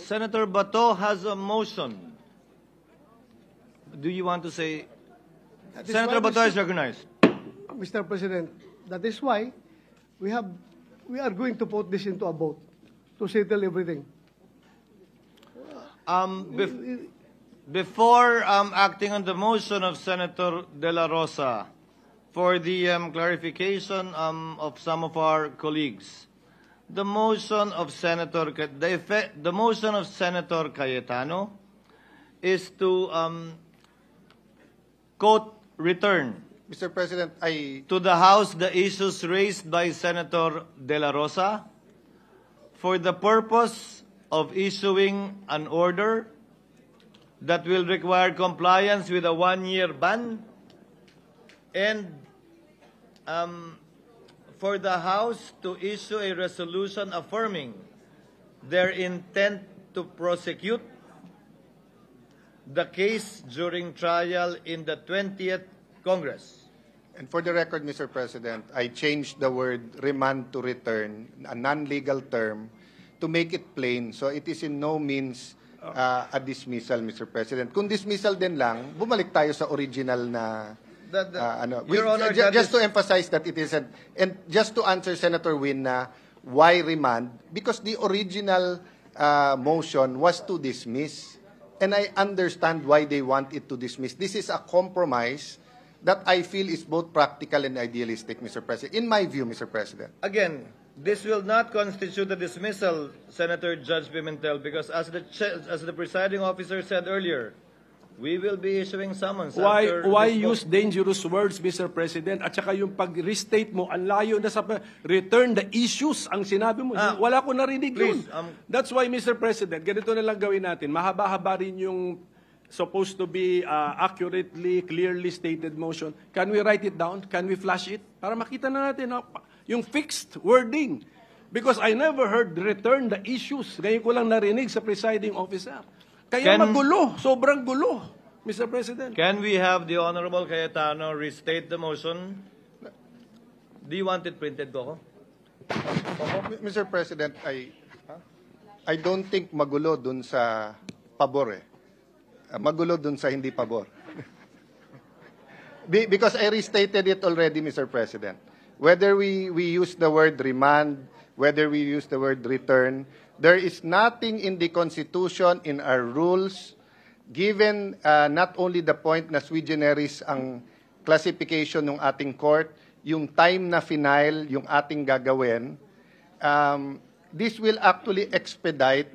Senator Bato has a motion. Do you want to say? Senator Bato is recognized. Mr. President, that is why we are going to put this into a vote to settle everything. Before acting on the motion of Senator De La Rosa for the clarification of some of our colleagues, the motion of Senator Cayetano is to quote, return Mr. President, to the House the issues raised by Senator De La Rosa for the purpose of issuing an order that will require compliance with a one-year ban, and for the House to issue a resolution affirming their intent to prosecute the case during trial in the 20th Congress. and for the record, Mr. President, I changed the word remand to return, a non-legal term, to make it plain. So it is in no means a dismissal, Mr. President. Kung dismissal din lang, bumalik tayo sa original na Your Honor, just to emphasize that it isn't, and just to answer Senator Win na why remand, because the original motion was to dismiss, and I understand why they want it to dismiss. This is a compromise that I feel is both practical and idealistic, Mr. President, in my view, Mr. President. Again, this will not constitute a dismissal, Senator Judge Pimentel, because as the presiding officer said earlier, we will be issuing summons. Why use dangerous words, Mr. President? At saka yung pag-restate mo, ang layo na sa return the issues ang sinabi mo. Wala ko narinig yun. That's why, Mr. President, ganito na lang gawin natin. Mahaba-haba rin yung supposed to be accurately, clearly stated motion. Can we write it down? Can we flash it? Para makita na natin yung fixed wording. Because I never heard return the issues. Ngayon ko lang narinig sa presiding officer. Kaya magulo, sobrang gulo, Mr. President. Can we have the Honorable Cayetano restate the motion? Do you want it printed, Coco? Mr. President, I don't think magulo dun sa pabor eh. Magulo dun sa hindi pabor. Because I restated it already, Mr. President. Whether we use the word remand, whether we use the word return, there is nothing in the Constitution, in our rules, given not only the point na sui generis ang classification ng ating court, yung time na final, yung ating gagawin, this will actually expedite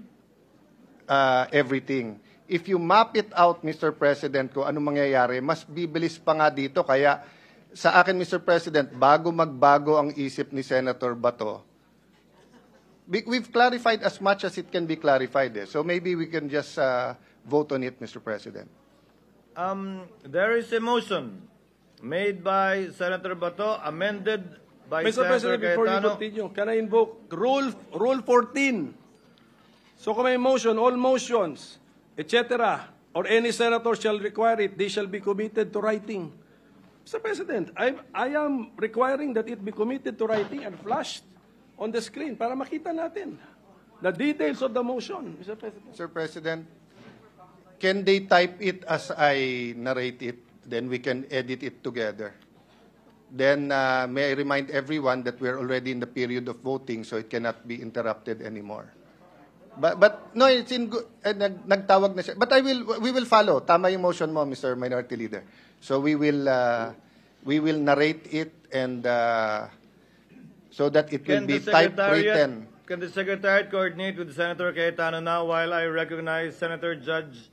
everything. If you map it out, Mr. President, kung anong mangyayari, mas bibilis pa nga dito. Kaya sa akin, Mr. President, bago magbago ang isip ni Senator Bato, we've clarified as much as it can be clarified. So maybe we can just vote on it, Mr. President. There is a motion made by Senator Bato, amended by Mr. Senator President, before you Cayetano. continue, can I invoke Rule 14? So kung may motion, all motions, etc., or any senator shall require it, they shall be committed to writing. Mr. President, I am requiring that it be committed to writing and flashed on the screen para makita natin the details of the motion, Mr. President. Mr. President, can they type it as I narrate it? Then we can edit it together. Then may I remind everyone that we're already in the period of voting, so it cannot be interrupted anymore. But no, it's in good. Nagtawag na siya. But we will follow. Tama yung motion mo, Mr. Minority Leader. So we will narrate it and so that it will be typewritten. Can the Secretariat coordinate with Senator Cayetano now while I recognize Senator Judge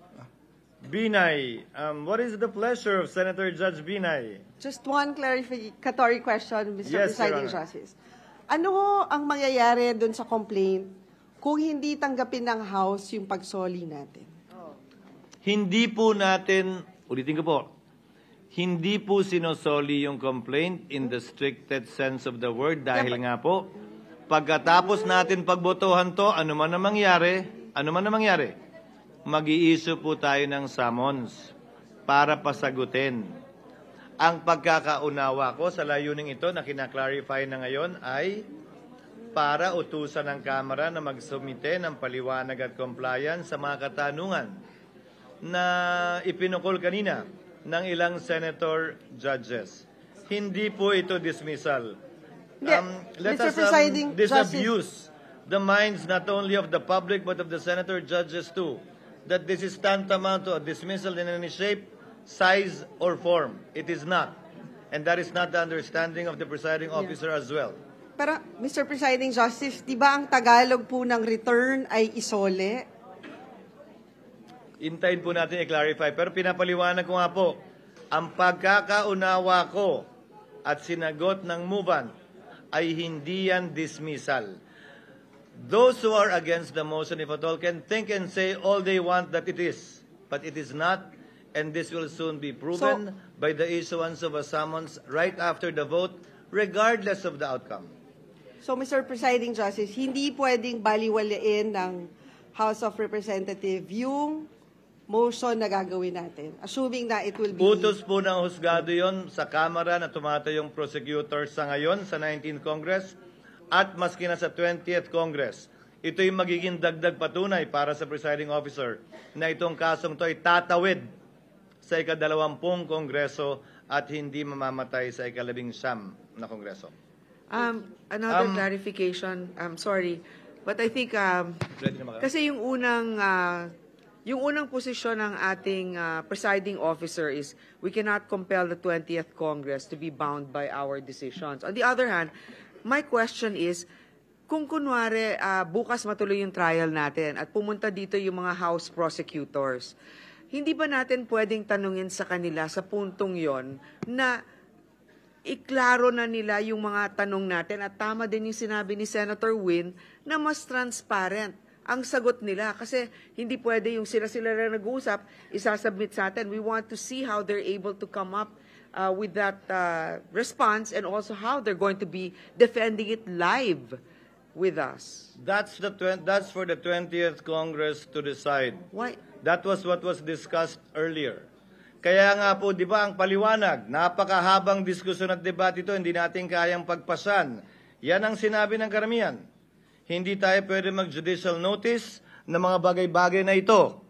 Binay? What is the pleasure of Senator Judge Binay? Just one clarificatory question, Mr. Yes, Your Presiding Honor. Justice. Ano ho ang mangyayari dun sa complaint kung hindi tanggapin ng House yung pagsoli natin? Hindi po natin, ulitin ko po, hindi po sinosoli yung complaint in the strictest sense of the word dahil nga po, pagkatapos natin pagbotohan to, ano man na mangyari, mag-i-issue po tayo ng summons para pasagutin. Ang pagkakaunawa ko sa layuning ito na kinaklarify na ngayon ay para utusan ng Kamara na magsumite ng paliwanag at compliance sa mga katanungan na ipinukol kanina ng ilang senator judges. Hindi po ito dismissal. Let Mr. us Presiding disabuse the minds not only of the public but of the senator judges too, that this is tantamount to a dismissal in any shape, size, or form. It is not. And that is not the understanding of the presiding officer as well. Pero, Mr. Presiding Justice, di ba ang Tagalog po ng return ay isole? Intayin po natin i-clarify. Pero pinapaliwanag ko nga po, ang pagkakaunawa ko at sinagot ng MUVAN ay hindi yan dismissal. Those who are against the motion, if at all, can think and say all they want that it is. But it is not, and this will soon be proven by the issuance of a summons right after the vote, regardless of the outcome. So, Mr. Presiding Justice, hindi pwedeng baliwalain ng House of Representatives yung motion na gagawin natin, assuming na it will be... Utos po ng husgado yon sa Kamara na tumatayong prosecutor sa ngayon sa 19th Congress at maski na sa 20th Congress. Ito'y magiging dagdag patunay para sa presiding officer na itong kasong to ay tatawid sa ika-20 Kongreso at hindi mamamatay sa ika-19 na Kongreso. Another clarification. I'm sorry, but I think Ready na ba kayo? kasi yung unang posisyon ng ating presiding officer is we cannot compel the 20th Congress to be bound by our decisions. On the other hand, my question is, kung kunwari bukas matuloy yung trial natin at pumunta dito yung mga House prosecutors, hindi ba natin pwedeng tanungin sa kanila sa puntong yon na iklaro na nila yung mga tanong natin at tama din yung sinabi ni Senator Win na mas transparent ang sagot nila kasi hindi pwede yung sila-sila na nag-uusap, isasubmit sa atin. We want to see how they're able to come up with that response and also how they're going to be defending it live with us. That's for the 20th Congress to decide. Why? That was what was discussed earlier. Kaya nga po, di ba, ang paliwanag, napakahabang diskusyon at debate ito, hindi natin kayang pagpasan. Yan ang sinabi ng karamihan. Hindi tayo pwede mag-judicial notice ng mga bagay-bagay na ito.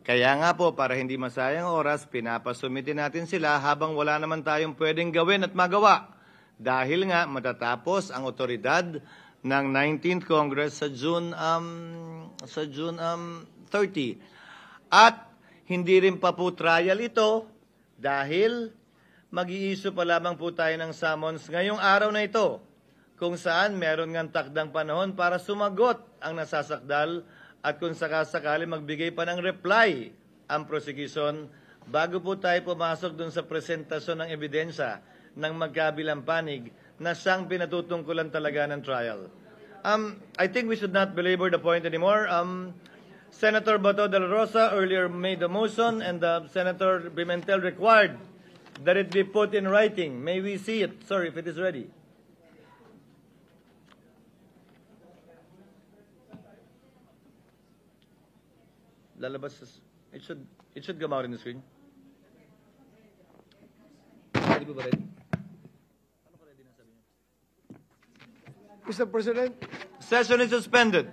Kaya nga po, para hindi masayang oras, pinapasumitin natin sila habang wala naman tayong pwedeng gawin at magawa. Dahil nga matatapos ang otoridad ng 19th Congress sa June 30. At hindi rin pa po trial ito dahil mag-i-issue pa lamang po tayo ng summons ngayong araw na ito kung saan meron ngang takdang panahon para sumagot ang nasasakdal at kung sakasakali magbigay pa ng reply ang prosecution bago po tayo pumasok dun sa presentasyon ng ebidensya ng magkabilang panig na siyang pinatutungkulan talaga ng trial. I think we should not belabor the point anymore. Senator Bato de la Rosa earlier made the motion and Senator Pimentel required that it be put in writing. May we see it, sir, if it is ready? Lalabas, it should come out in the screen. Ready po ba ready? Mr. President, Session is suspended.